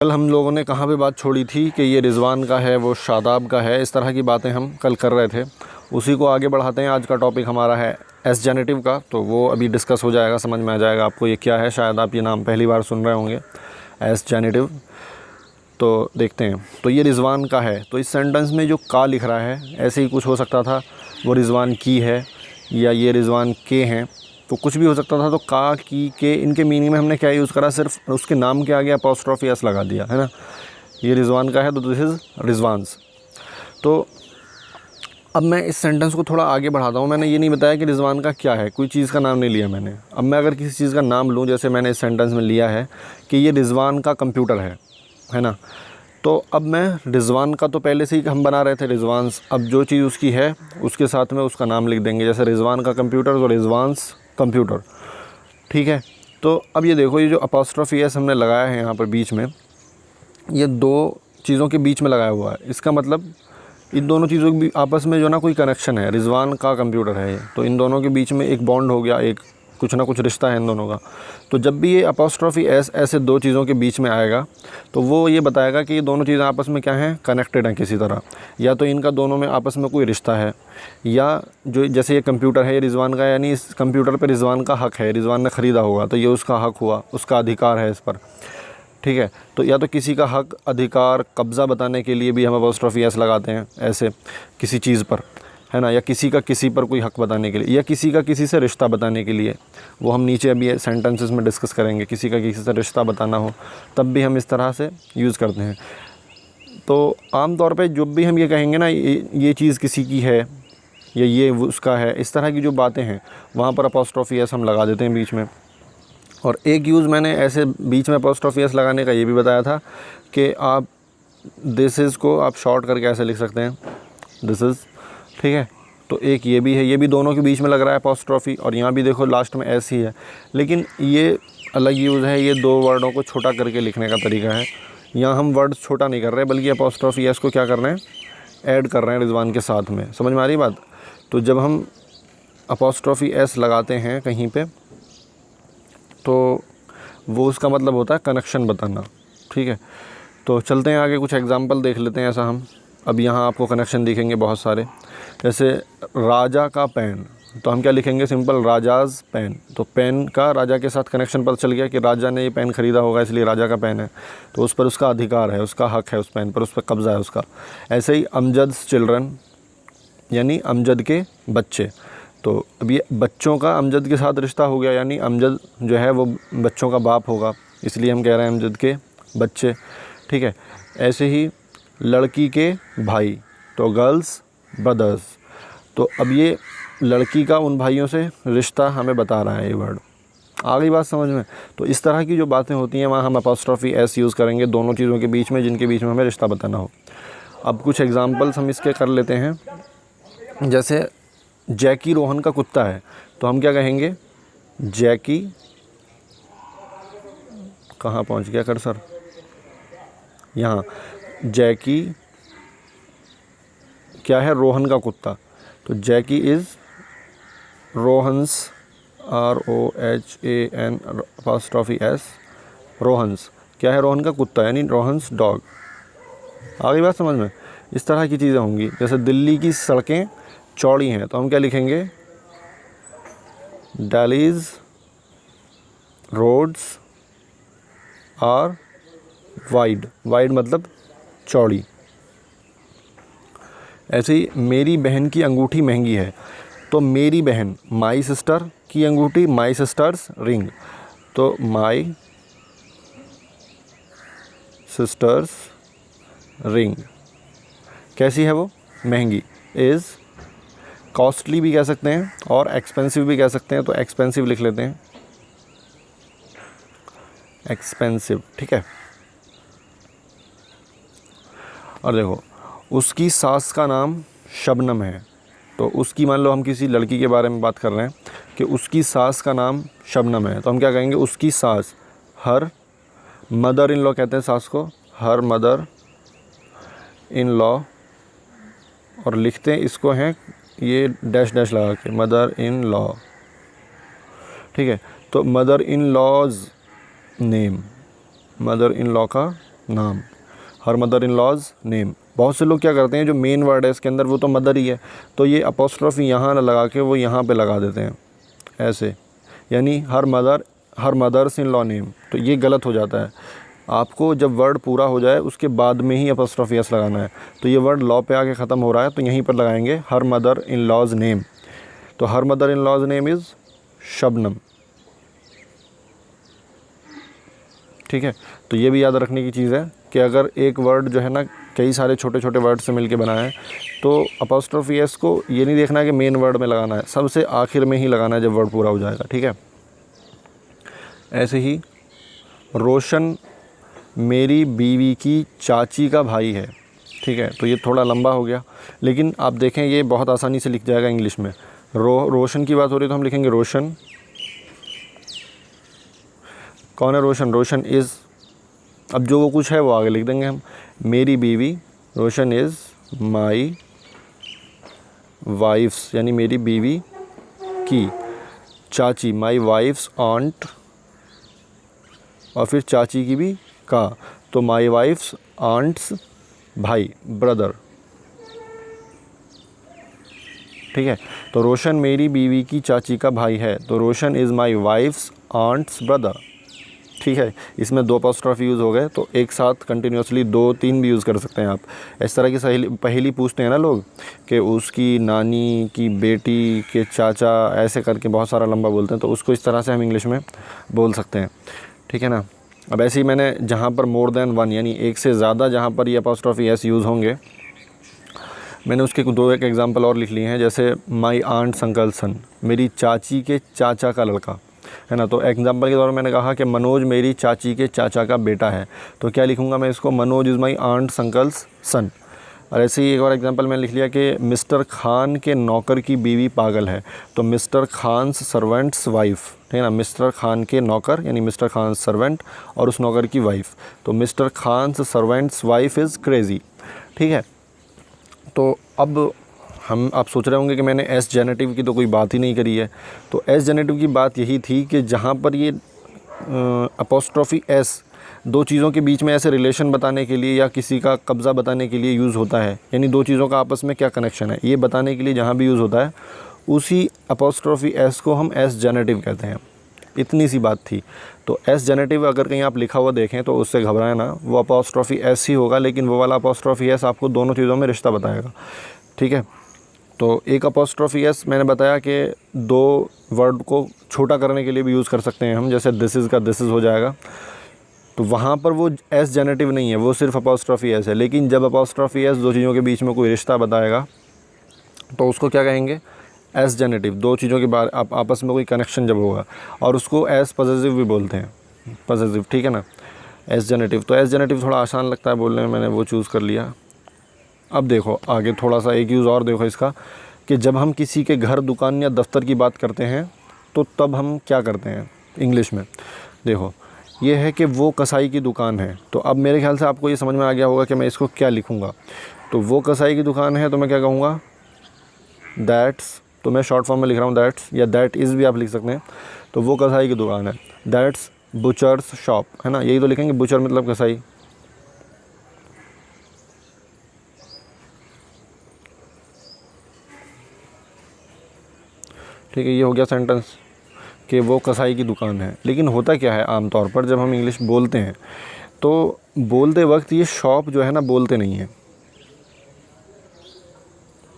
कल हम लोगों ने कहाँ पे बात छोड़ी थी कि ये रिज़वान का है, वो शादाब का है, इस तरह की बातें हम कल कर रहे थे। उसी को आगे बढ़ाते हैं। आज का टॉपिक हमारा है एस जेनेटिव का, तो वो अभी डिस्कस हो जाएगा, समझ में आ जाएगा आपको ये क्या है। शायद आप ये नाम पहली बार सुन रहे होंगे, एस जेनेटिव। तो देखते हैं। तो ये रिज़वान का है, तो इस सेंटेंस में जो का लिख रहा है ऐसे ही कुछ हो सकता था, वो रिज़वान की है या ये रिज़वान के हैं, तो कुछ भी हो सकता था। तो का, की, के, इनके मीनिंग में हमने क्या यूज़ करा, सिर्फ उसके नाम के आगे अपॉस्ट्रोफी एस लगा दिया, है ना। ये रिज़वान का है तो दिस इज़ रिज़वान्स। तो अब मैं इस सेंटेंस को थोड़ा आगे बढ़ाता हूँ। मैंने ये नहीं बताया कि रिज़वान का क्या है, कोई चीज़ का नाम नहीं लिया मैंने। अब मैं अगर किसी चीज़ का नाम लूँ, जैसे मैंने इस सेंटेंस में लिया है कि ये रिज़वान का कंप्यूटर है ना। तो अब मैं रिज़वान का तो पहले से ही हम बना रहे थे रिज़वान्स। अब जो चीज़ उसकी है उसके साथ में उसका नाम लिख देंगे, जैसे रिज़वान का कंप्यूटर तो रिज़वान्स कंप्यूटर, ठीक है। तो अब ये देखो, ये जो अपॉस्ट्रोफी एस हमने लगाया है यहाँ पर बीच में, ये दो चीज़ों के बीच में लगाया हुआ है। इसका मतलब इन दोनों चीज़ों के आपस में जो ना कोई कनेक्शन है। रिज़वान का कंप्यूटर है ये, तो इन दोनों के बीच में एक बॉन्ड हो गया, एक कुछ ना कुछ रिश्ता है इन दोनों का। तो जब भी ये अपॉस्ट्रोफी एस ऐसे दो चीज़ों के बीच में आएगा तो वो ये बताएगा कि ये दोनों चीज़ें आपस में क्या हैं, कनेक्टेड हैं किसी तरह। या तो इनका दोनों में आपस में कोई रिश्ता है, या जो जैसे ये कंप्यूटर है ये रिज़वान का, यानी इस कंप्यूटर पर रिज़वान का हक़ है, रिज़वान ने ख़रीदा होगा तो ये उसका हक़ हुआ, उसका अधिकार है इस पर, ठीक है। तो या तो किसी का हक़, अधिकार, कब्ज़ा बताने के लिए भी हम अपॉस्ट्रोफी एस लगाते हैं ऐसे किसी चीज़ पर, है ना। या किसी का किसी पर कोई हक़ बताने के लिए, या किसी का किसी से रिश्ता बताने के लिए, वो हम नीचे अभी सेंटेंसेस में डिस्कस करेंगे। किसी का किसी से रिश्ता बताना हो तब भी हम इस तरह से यूज़ करते हैं। तो आम तौर पे जब भी हम ये कहेंगे ना ये चीज़ किसी की है या ये उसका है, इस तरह की जो बातें हैं वहाँ पर अपॉस्ट्रोफी एस हम लगा देते हैं बीच में। और एक यूज़ मैंने ऐसे बीच में अपॉस्ट्रोफी एस लगाने का ये भी बताया था कि आप दिस इज़ को आप शॉर्ट करके ऐसे लिख सकते हैं, दिस इज़, ठीक है। तो एक ये भी है, ये भी दोनों के बीच में लग रहा है अपॉस्ट्रोफी, और यहाँ भी देखो लास्ट में एस ही है। लेकिन ये अलग यूज़ है, ये दो वर्डों को छोटा करके लिखने का तरीका है। यहाँ हम वर्ड छोटा नहीं कर रहे, बल्कि अपॉस्ट्रोफी एस को क्या कर रहे हैं, ऐड कर रहे हैं रिज़वान के साथ में। समझ में आ रही बात। तो जब हम अपॉस्ट्रोफी एस लगाते हैं कहीं पे, तो वो उसका मतलब होता है कनेक्शन बताना, ठीक है। तो चलते हैं आगे, कुछ एग्जांपल देख लेते हैं ऐसा हम। अब यहाँ आपको कनेक्शन दिखेंगे बहुत सारे, जैसे राजा का पेन, तो हम क्या लिखेंगे, सिंपल राजाज़ पेन। तो पेन का राजा के साथ कनेक्शन पता चल गया कि राजा ने ये पेन ख़रीदा होगा इसलिए राजा का पेन है, तो उस पर उसका अधिकार है, उसका हक़ है, उस पेन पर उस पर कब्ज़ा है उसका। ऐसे ही अमजद्स चिल्ड्रन, यानी अमजद के बच्चे। तो अब ये बच्चों का अमजद के साथ रिश्ता हो गया, यानी अमजद जो है वो बच्चों का बाप होगा, इसलिए हम कह रहे हैं अमजद के बच्चे, ठीक है। ऐसे ही लड़की के भाई, तो गर्ल्स ब्रदर्स। तो अब ये लड़की का उन भाइयों से रिश्ता हमें बता रहा है ये वर्ड। आ गई बात समझ में। तो इस तरह की जो बातें होती हैं वहाँ हम अपॉस्ट्रोफी एस यूज़ करेंगे दोनों चीज़ों के बीच में, जिनके बीच में हमें रिश्ता बताना हो। अब कुछ एग्जांपल्स हम इसके कर लेते हैं। जैसे जैकी रोहन का कुत्ता है, तो हम क्या कहेंगे, जैकी, कहाँ पहुँच गया कर्सर, यहाँ, जैकी क्या है, रोहन का कुत्ता। तो Jackie is Rohan's, ROHAN apostrophe S, Rohan's क्या है, रोहन का कुत्ता, यानी रोहन्स डॉग। आ गई बात समझ में। इस तरह की चीज़ें होंगी। जैसे दिल्ली की सड़कें चौड़ी हैं, तो हम क्या लिखेंगे, Delhi's roads are wide, wide मतलब चौड़ी। ऐसे ही मेरी बहन की अंगूठी महंगी है, तो मेरी बहन, माई सिस्टर की अंगूठी, माई सिस्टर्स रिंग, तो माई सिस्टर्स रिंग कैसी है वो, महंगी। इज़ कॉस्टली भी कह सकते हैं और एक्सपेंसिव भी कह सकते हैं, तो एक्सपेंसिव लिख लेते हैं, एक्सपेंसिव, ठीक है। और देखो, उसकी सास का नाम शबनम है, तो उसकी, मान लो हम किसी लड़की के बारे में बात कर रहे हैं कि उसकी सास का नाम शबनम है, तो हम क्या कहेंगे, उसकी सास, हर मदर इन लॉ कहते हैं सास को, हर मदर इन लॉ, और लिखते हैं इसको हैं ये डैश डैश लगा के, मदर इन लॉ, ठीक है। तो mother in law's name, mother in law का नाम, her mother in law's name. बहुत से लोग क्या करते हैं, जो मेन वर्ड है इसके अंदर वो तो मदर ही है, तो ये अपोस्ट्रोफी यहाँ ना लगा के वो यहाँ पे लगा देते हैं ऐसे, यानी her mother's in law name, तो ये गलत हो जाता है। आपको जब वर्ड पूरा हो जाए उसके बाद में ही अपोस्ट्रोफी एस लगाना है। तो ये वर्ड लॉ पे आके ख़त्म हो रहा है तो यहीं पर लगाएंगे her mother in law's name. तो her mother in law's name is Shabnam. ठीक है, तो ये भी याद रखने की चीज़ है कि अगर एक वर्ड जो है ना कई सारे छोटे छोटे वर्ड से मिलके बना है, तो अपोस्ट्रोफी एस को ये नहीं देखना है कि मेन वर्ड में लगाना है, सबसे आखिर में ही लगाना है जब वर्ड पूरा हो जाएगा। ठीक है, ऐसे ही रोशन मेरी बीवी की चाची का भाई है। ठीक है, तो ये थोड़ा लंबा हो गया, लेकिन आप देखें ये बहुत आसानी से लिख जाएगा इंग्लिश में। रोशन की बात हो रही है तो हम लिखेंगे रोशन। कौन है रोशन? रोशन इज़, अब जो वो कुछ है वो आगे लिख देंगे हम। मेरी बीवी, रोशन इज़ माई वाइफ्स, यानी मेरी बीवी की चाची, माई वाइफ्स ऑन्ट, और फिर चाची की भी का, तो माई वाइफ्स आंट्स भाई, ब्रदर। ठीक है, तो रोशन मेरी बीवी की चाची का भाई है, तो Roshan is my wife's aunt's brother. ठीक है, इसमें दो अपोस्ट्रोफी यूज़ हो गए, तो एक साथ कंटिन्यूसली 2-3 भी यूज़ कर सकते हैं आप। इस तरह की पहेली पूछते हैं ना लोग कि उसकी नानी की बेटी के चाचा, ऐसे करके बहुत सारा लंबा बोलते हैं, तो उसको इस तरह से हम इंग्लिश में बोल सकते हैं। ठीक है ना। अब ऐसे ही मैंने जहाँ पर मोर देन वन, यानी एक से ज़्यादा जहाँ पर ये अपोस्ट्रोफी एस यूज़ होंगे, मैंने उसके एक एग्जांपल और लिख लिए हैं। जैसे माई आंट्स अंकल सन, मेरी चाची के चाचा का लड़का, है ना। तो एग्जांपल के तौर पर मैंने कहा कि मनोज मेरी चाची के चाचा का बेटा है, तो क्या लिखूँगा मैं इसको? Manoj is my aunt's uncle's son. और ऐसे ही एक और एग्जांपल मैंने लिख लिया कि मिस्टर खान के नौकर की बीवी पागल है, तो मिस्टर खान्स सर्वेंट्स वाइफ, ठीक है ना। मिस्टर खान के नौकर यानी मिस्टर खान सर्वेंट और उस नौकर की वाइफ, तो mister Khan's servant's wife is crazy. ठीक है, तो अब आप सोच रहे होंगे कि मैंने एस जेनेटिव की तो कोई बात ही नहीं करी है। तो एस जेनेटिव की बात यही थी कि जहाँ पर ये अपोस्ट्रोफी एस दो चीज़ों के बीच में ऐसे रिलेशन बताने के लिए या किसी का कब्ज़ा बताने के लिए यूज़ होता है, यानी दो चीज़ों का आपस में क्या कनेक्शन है, ये बताने के लिए जहाँ भी यूज़ होता है, उसी अपोस्ट्रोफी एस को हम एस जेनेटिव कहते हैं। इतनी सी बात थी। तो एस जेनेटिव अगर कहीं आप लिखा हुआ देखें तो उससे घबराएं ना, वो अपोस्ट्रोफी एस ही होगा, लेकिन वो वाला अपोस्ट्रोफी एस आपको दोनों चीज़ों में रिश्ता बताएगा। ठीक है, तो एक अपोस्ट्रोफी एस मैंने बताया कि दो वर्ड को छोटा करने के लिए भी यूज़ कर सकते हैं हम, जैसे दिस इज़ का दिस इज़ हो जाएगा, तो वहाँ पर वो एस जेनेटिव नहीं है, वो सिर्फ अपोस्ट्रोफी एस है। लेकिन जब अपोस्ट्रोफी एस दो चीज़ों के बीच में कोई रिश्ता बताएगा तो उसको क्या कहेंगे? S generative. दो चीज़ों के बारे आपस में कोई कनेक्शन जब होगा, और उसको एस पॉजिटिव भी बोलते हैं, पॉजिटिव। ठीक है ना, एस जेनेटिव। तो एस जेनेटिव थोड़ा आसान लगता है बोलने में, मैंने वो चूज़ कर लिया। अब देखो आगे थोड़ा सा एक यूज़ और देखो इसका, कि जब हम किसी के घर, दुकान या दफ्तर की बात करते हैं तो तब हम क्या करते हैं इंग्लिश में? देखो ये है कि वो कसाई की दुकान है, तो अब मेरे ख्याल से आपको ये समझ में आ गया होगा कि मैं इसको क्या लिखूँगा। तो वो कसाई की दुकान है तो मैं क्या कहूँगा? दैट्स, तो मैं शॉर्ट फॉर्म में लिख रहा हूँ दैट्स, या दैट इज़ भी आप लिख सकते हैं। तो वो कसाई की दुकान है, दैट्स बुचर्स शॉप, है ना, यही तो लिखेंगे, बुचर मतलब कसाई। ठीक है, ये हो गया सेंटेंस कि वो कसाई की दुकान है। लेकिन होता क्या है, आमतौर पर जब हम इंग्लिश बोलते हैं तो बोलते वक्त ये शॉप जो है ना बोलते नहीं है,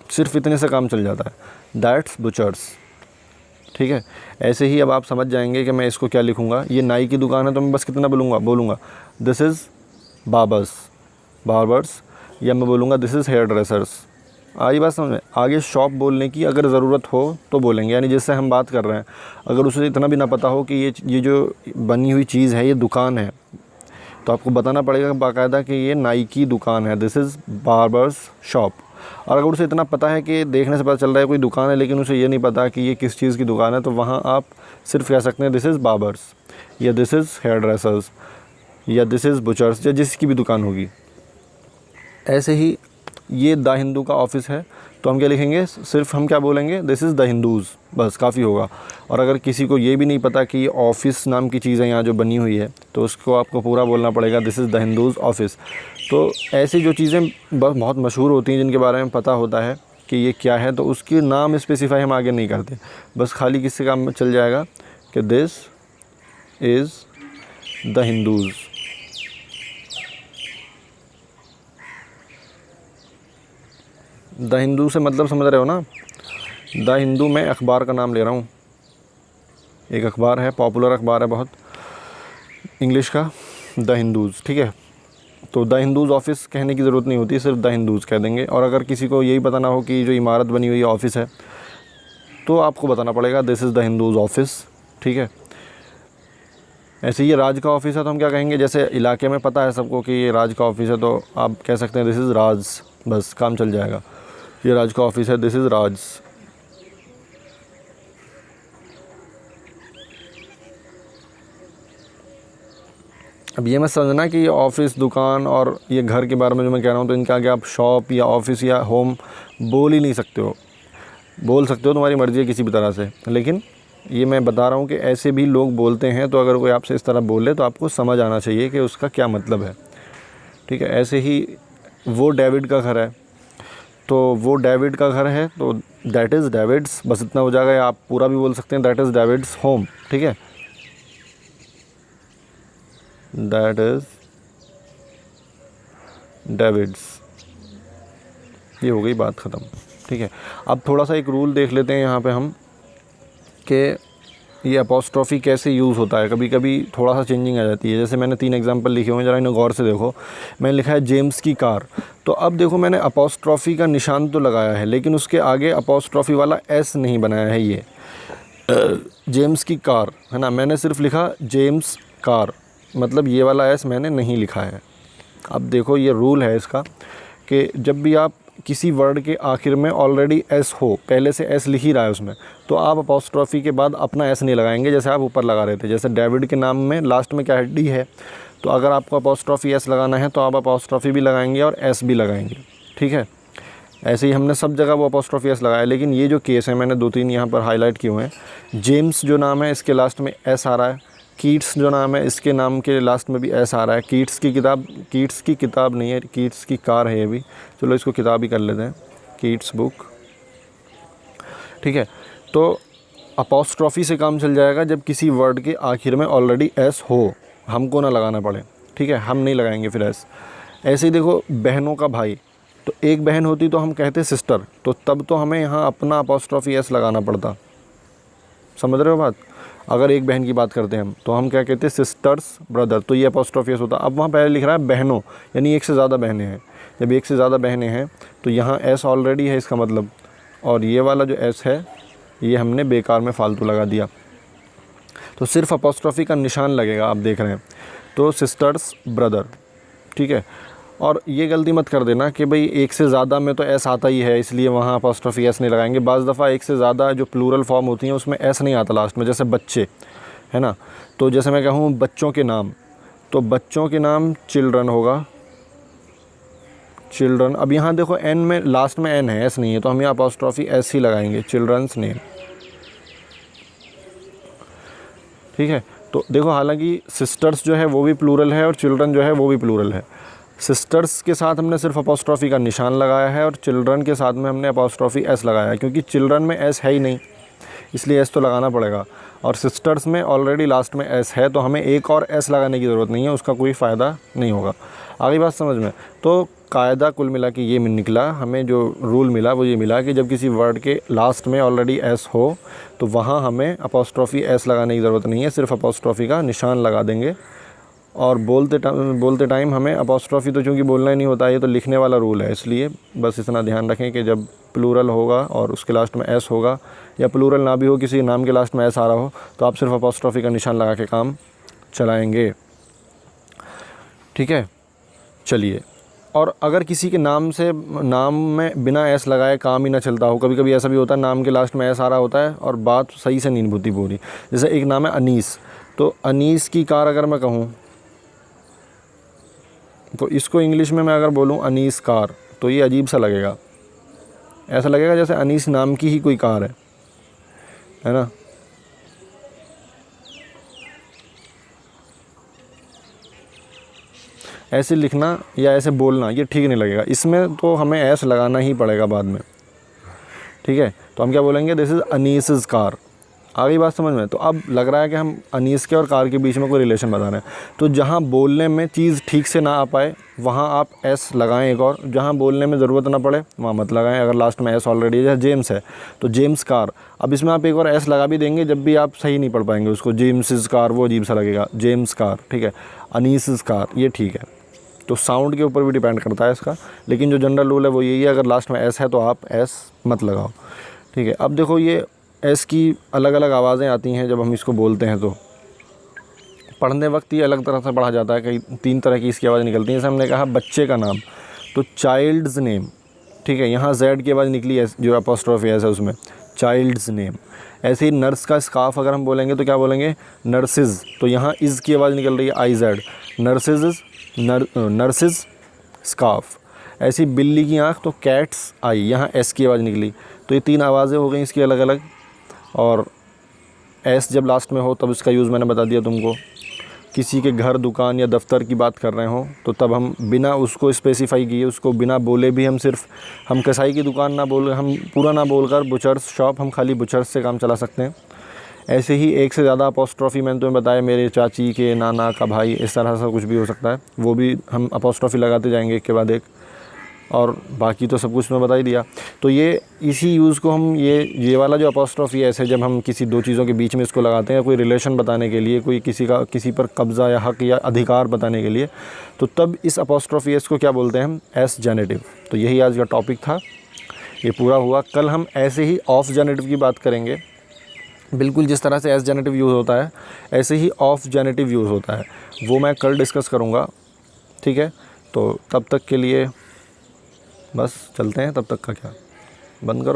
सिर्फ इतने से काम चल जाता है, दैट्स बुचर्स। ठीक है, ऐसे ही अब आप समझ जाएंगे कि मैं इसको क्या लिखूँगा। ये नाई की दुकान है तो मैं बस कितना बोलूँगा दिस इज़ बार्बर्स, या मैं बोलूँगा दिस इज़ हेयर ड्रेसर्स। आई बात समझ में? आगे शॉप बोलने की अगर ज़रूरत हो तो बोलेंगे, यानी जिससे हम बात कर रहे हैं, अगर उसे इतना भी ना पता हो कि ये जो बनी हुई चीज़ है ये दुकान है, तो आपको बताना पड़ेगा बाकायदा कि ये नाई की दुकान है, दिस इज़ बार्बर्स शॉप। और अगर उसे इतना पता है कि देखने से पता चल रहा है कोई दुकान है, लेकिन उसे ये नहीं पता कि ये किस चीज़ की दुकान है, तो वहाँ आप सिर्फ कह सकते हैं दिस इज़ बार्बर्स, या दिस इज़ हेयर ड्रेसर्स, या दिस इज़ बुचर्स, या जिसकी भी दुकान होगी। ऐसे ही ये द हिंदू का ऑफिस है, तो हम क्या लिखेंगे, सिर्फ हम क्या बोलेंगे, दिस इज़ द हिंदूज़, बस काफ़ी होगा। और अगर किसी को ये भी नहीं पता कि ऑफिस नाम की चीज़ है यहाँ जो बनी हुई है, तो उसको आपको पूरा बोलना पड़ेगा, this is the Hindus office. तो ऐसी जो चीज़ें बहुत मशहूर होती हैं, जिनके बारे में पता होता है कि ये क्या है, तो उसकी नाम स्पेसिफाई हम आगे नहीं करते, बस खाली किसी काम में चल जाएगा कि this is the Hindus. The Hindu से मतलब समझ रहे हो ना, द हिंदू में अखबार का नाम ले रहा हूँ, एक अखबार है, पॉपुलर अखबार है बहुत, इंग्लिश का, द हिंदूज़, ठीक है। तो द हिंदूज़ ऑफिस कहने की ज़रूरत नहीं होती, सिर्फ द हिंदूज़ कह देंगे। और अगर किसी को यही पता ना हो कि जो इमारत बनी हुई ऑफिस है, तो आपको बताना पड़ेगा this is the Hindus office, ठीक है। ऐसे ही ये राज का ऑफिस है, तो हम क्या कहेंगे, जैसे इलाके में पता है सबको कि ये राज का ऑफिस है, तो आप कह सकते हैं दिस इज़ राज, बस काम चल जाएगा। ये राज का ऑफिस है, दिस इज़ राज। अब ये मत समझना कि ये ऑफिस, दुकान और ये घर के बारे में जो मैं कह रहा हूँ, तो इनके आगे आप शॉप या ऑफिस या होम बोल ही नहीं सकते हो। बोल सकते हो, तुम्हारी मर्ज़ी है किसी भी तरह से, लेकिन ये मैं बता रहा हूँ कि ऐसे भी लोग बोलते हैं। तो अगर कोई आपसे इस तरह बोले तो आपको समझ आना चाहिए कि उसका क्या मतलब है, ठीक है। ऐसे ही वो डेविड का घर है, तो वो डेविड का घर है, तो दैट इज़ डेविड्स, बस इतना हो जाएगा। या आप पूरा भी बोल सकते हैं, दैट इज़ डेविड्स होम, ठीक है, दैट इज़ डेविड्स। ये हो गई बात ख़त्म, ठीक है। अब थोड़ा सा एक रूल देख लेते हैं यहाँ पे हम कि ये अपोस्ट्रॉफ़ी कैसे यूज़ होता है। कभी कभी थोड़ा सा चेंजिंग आ जाती है। जैसे मैंने 3 एग्जांपल लिखे हुए हैं, ज़रा इन्हें गौर से देखो। मैंने लिखा है जेम्स की कार, तो अब देखो मैंने अपोस्ट्रॉफ़ी का निशान तो लगाया है, लेकिन उसके आगे अपोस्ट्रॉफ़ी वाला एस नहीं बनाया है। ये जेम्स की कार है ना, मैंने सिर्फ लिखा जेम्स कार, मतलब ये वाला एस मैंने नहीं लिखा है। अब देखो ये रूल है इसका कि जब भी आप किसी वर्ड के आखिर में ऑलरेडी एस हो, पहले से एस लिख ही रहा है उसमें, तो आप अपोस्ट्रॉफ़ी के बाद अपना एस नहीं लगाएंगे, जैसे आप ऊपर लगा रहे थे। जैसे डेविड के नाम में लास्ट में क्या है, डी है, तो अगर आपको अपोस्ट्रॉफ़ी एस लगाना है तो आप अपोस्ट्रॉफ़ी भी लगाएंगे और एस भी लगाएंगे, ठीक है। ऐसे ही हमने सब जगह वो अपोस्ट्रॉफ़ी एस लगाया। लेकिन ये जो केस है, मैंने 2-3 यहाँ पर हाईलाइट किए हुए हैं। जेम्स जो नाम है, इसके लास्ट में एस आ रहा है। कीट्स जो नाम है, इसके नाम के लास्ट में भी एस आ रहा है। कीट्स की किताब नहीं है, कीट्स की कार है ये भी, चलो इसको किताब ही कर लेते हैं, कीट्स बुक, ठीक है। तो अपोस्ट्रॉफ़ी से काम चल जाएगा जब किसी वर्ड के आखिर में ऑलरेडी एस हो, हमको ना लगाना पड़े, ठीक है, हम नहीं लगाएंगे फिर एस। ऐसे ही देखो बहनों का भाई, तो एक बहन होती तो हम कहते सिस्टर, तो तब तो हमें यहाँ अपना अपोस्ट्रॉफ़ी एस लगाना पड़ता। समझ रहे हो बात। अगर एक बहन की बात करते हैं हम, तो हम क्या कहते हैं, सिस्टर्स ब्रदर, तो ये अपोस्ट्रॉफ़ी एस होता। अब वहाँ पहले लिख रहा है बहनों, यानी एक से ज़्यादा बहनें हैं। जब एक से ज़्यादा बहनें हैं तो यहाँ एस ऑलरेडी है इसका मतलब, और ये वाला जो एस है ये हमने बेकार में फालतू लगा दिया। तो सिर्फ अपोस्ट्रॉफ़ी का निशान लगेगा, आप देख रहे हैं, तो सिस्टर्स ब्रदर, ठीक है। और ये गलती मत कर देना कि भाई एक से ज़्यादा में तो एस आता ही है, इसलिए वहाँ अपोस्ट्रॉफ़ी एस नहीं लगाएंगे। बाज़ दफ़ा एक से ज़्यादा जो प्लूरल फॉर्म होती हैं उसमें एस नहीं आता लास्ट में, जैसे बच्चे है ना, तो जैसे मैं कहूँ बच्चों के नाम, तो बच्चों के नाम चिल्ड्रन होगा, चिल्ड्रन। अब यहाँ देखो एन में लास्ट में एन है, एस नहीं है, तो हम यहाँ अपोस्ट्रॉफ़ी एस ही लगाएंगे, चिल्ड्रंस नेम, ठीक है। तो देखो हालांकि सिस्टर्स जो है वो भी प्लूरल है और चिल्ड्रन जो है वो भी प्लूरल है। सिस्टर्स के साथ हमने सिर्फ अपोस्ट्रॉफ़ी का निशान लगाया है और चिल्ड्रन के साथ में हमने अपोस्ट्रॉफ़ी एस लगाया है, क्योंकि चिल्ड्रन में एस है ही नहीं, इसलिए एस तो लगाना पड़ेगा। और सिस्टर्स में ऑलरेडी लास्ट में एस है, तो हमें एक और एस लगाने की ज़रूरत नहीं है, उसका कोई फ़ायदा नहीं होगा। आगे बात समझ में। तो कायदा कुल मिला के ये निकला, हमें जो रूल मिला वो ये मिला कि जब किसी वर्ड के लास्ट में ऑलरेडी एस हो तो वहाँ हमें अपोस्ट्रॉफ़ी एस लगाने की ज़रूरत नहीं है, सिर्फ अपोस्ट्रॉफ़ी का निशान लगा देंगे। और बोलते टाइम हमें अपोस्ट्रॉफ़ी तो चूँकि बोलना ही नहीं होता, ये तो लिखने वाला रूल है, इसलिए बस इतना ध्यान रखें कि जब प्लूरल होगा और उसके लास्ट में एस होगा, या प्लूरल ना भी हो, किसी नाम के लास्ट में एस आ रहा हो, तो आप सिर्फ अपोस्ट्रॉफ़ी का निशान लगा के काम चलाएंगे, ठीक है। चलिए, और अगर किसी के नाम में बिना एस लगाए काम ही ना चलता हो, कभी कभी ऐसा भी होता है नाम के लास्ट में एस आ रहा होता है और बात सही से नहीं होती पूरी। जैसे एक नाम है अनीस, तो अनीस की कार अगर मैं कहूँ, तो इसको इंग्लिश में मैं अगर बोलूँ अनीस कार, तो ये अजीब सा लगेगा, ऐसा लगेगा जैसे अनीस नाम की ही कोई कार है ना। ऐसे लिखना या ऐसे बोलना ये ठीक नहीं लगेगा, इसमें तो हमें एस लगाना ही पड़ेगा बाद में, ठीक है। तो हम क्या बोलेंगे, दिस इज़ अनीस कार। आ गई बात समझ में। तो अब लग रहा है कि हम अनीस के और कार के बीच में कोई रिलेशन बता रहे हैं। तो जहाँ बोलने में चीज़ ठीक से ना आ पाए वहाँ आप एस लगाएं एक, और जहाँ बोलने में ज़रूरत ना पड़े वहाँ मत लगाएं। अगर लास्ट में एस ऑलरेडी है, जैसे जेम्स है तो जेम्स कार, अब इसमें आप एक और एस लगा भी देंगे जब भी आप सही नहीं पढ़ पाएंगे उसको, जेम्स कार वो अजीब सा लगेगा, जेम्स कार, ठीक है। अनीस कार ये ठीक है। तो साउंड के ऊपर भी डिपेंड करता है इसका, लेकिन जो जनरल रूल है वो यही है, अगर लास्ट में एस है तो आप एस मत लगाओ, ठीक है। अब देखो ये एस की अलग अलग आवाज़ें आती हैं जब हम इसको बोलते हैं, तो पढ़ने वक्त ये अलग तरह से पढ़ा जाता है, कई 3 तरह की इसकी आवाज़ निकलती हैं। जैसे हमने कहा बच्चे का नाम, तो चाइल्ड्स नेम, ठीक है, यहाँ जेड की आवाज़ निकली है जो अपोस्ट्रोफी एस है उसमें, चाइल्ड्स नेम। ऐसे ही नर्स का स्कार्फ अगर हम बोलेंगे तो क्या बोलेंगे, नर्सिस, तो यहाँ इज़ की आवाज़ निकल रही है, आई जेड, नर्सिस स्कार्फ। ऐसी बिल्ली की आँख, तो कैट्स आई, यहाँ एस की आवाज़ निकली। तो ये 3 आवाज़ें हो गई इसकी अलग अलग, और एस जब लास्ट में हो तब इसका यूज़ मैंने बता दिया तुमको। किसी के घर, दुकान या दफ्तर की बात कर रहे हो तो तब हम बिना उसको स्पेसिफाई किए, उसको बिना बोले भी हम कसाई की दुकान ना बोल, हम पूरा ना बोलकर बुचर्स शॉप, हम खाली बुचर्स से काम चला सकते हैं। ऐसे ही एक से ज़्यादा अपोस्ट्रोफी मैंने तुम्हें बताया, मेरे चाची के, नाना का भाई, इस तरह से कुछ भी हो सकता है, वो भी हम अपोस्ट्रोफी लगाते जाएंगे एक के बाद एक, और बाकी तो सब कुछ मैं बता ही दिया। तो ये इसी यूज़ को हम ये वाला जो अपोस्ट्रोफी है, ऐसे जब हम किसी 2 चीज़ों के बीच में इसको लगाते हैं, कोई रिलेशन बताने के लिए, कोई किसी पर कब्ज़ा या हक़ या अधिकार बताने के लिए, तो तब इस अपोस्ट्रोफी एस को क्या बोलते हैं हम, एस जेनेटिव। तो यही आज का टॉपिक था, ये पूरा हुआ। कल हम ऐसे ही ऑफ जेनेटिव की बात करेंगे, बिल्कुल जिस तरह से एस जेनेटिव यूज़ होता है ऐसे ही ऑफ जेनेटिव यूज़ होता है, वो मैं कल डिस्कस करूँगा, ठीक है। तो तब तक के लिए बस चलते हैं, तब तक का क्या, बंद करो।